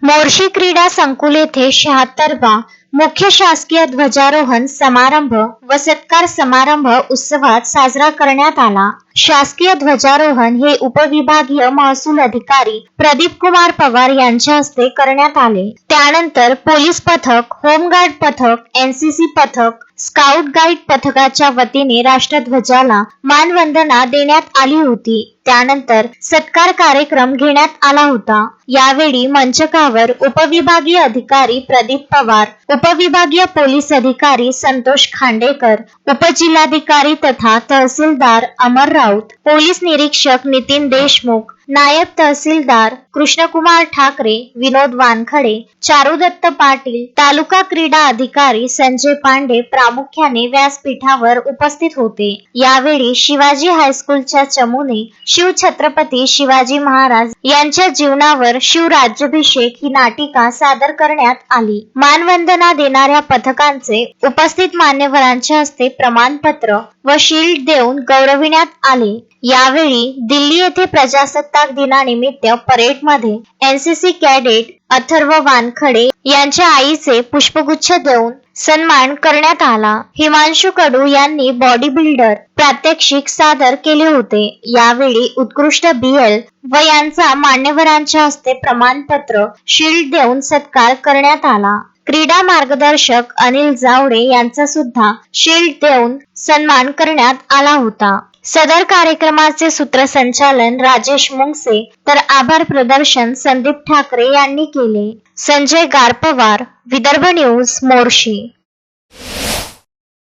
मोर्शी क्रीडा संकुल येथे 76वा मुख्य शासकीय ध्वजारोहण समारंभ व सत्कार समारंभ उत्सवात साजरा करण्यात आला। शासकीय ध्वजारोहण हे उपविभागीय महसूल अधिकारी प्रदीप कुमार पवार यांच्या हस्ते करण्यात आले। त्यानंतर पोलीस पथक, होमगार्ड पथक, एनसीसी पथक, स्काउट गाईड पथकाच्या वतीने राष्ट्रध्वजाला मानवंदना देण्यात आली होती। त्यानंतर सत्कार कार्यक्रम घेण्यात आला होता। यावेळी मंचकावर उपविभागीय अधिकारी प्रदीप पवार, उपविभागीय पोलीस अधिकारी संतोष खांडेकर, उपजिल्हाधिकारी तथा तहसीलदार अमर राऊत, पोलीस निरीक्षक नितीन देशमुख, नायब तहसीलदार कृष्णकुमार ठाकरे, विनोद वानखडे, चारुदत्त पाटील, तालुका क्रीडा अधिकारी संजय पांडे प्रामुख्याने व्यासपीठावर उपस्थित होते। यावेळी शिवाजी हायस्कूलच्या चमूने शिवछत्रपती शिवाजी महाराज यांच्या जीवनावर शिवराज्याभिषेक ही नाटिका सादर करण्यात आली। मानवंदना देणाऱ्या पथकांचे उपस्थित मान्यवरांच्या हस्ते प्रमाणपत्र व शील्ड देऊन गौरविण्यात आले। यावेळी दिल्ली येथे प्रजासत्ताक दिनानिमित्त परेडमध्ये एनसीसी कॅडेट अथर्व वानखडे यांच्या आईचे पुष्पगुच्छ देऊन सन्मान करण्यात आला। हिमांशु कडू यांनी बॉडी बिल्डर प्रात्यक्षिक सादर केले होते। यावेळी उत्कृष्ट BL व यांचा मान्यवरांच्या हस्ते प्रमाणपत्र शील्ड देऊन सत्कार करण्यात आला। क्रीडा मार्गदर्शक अनिल जावडे यांचा सुद्धा शील्ड देऊन सन्मान करण्यात आला होता। सदर कार्यक्रमाचे सूत्रसंचालन राजेश मुंगसे तर आभार प्रदर्शन संदीप ठाकरे यांनी केले। संजय गारपवार, विदर्भ न्यूज, मोर्शी।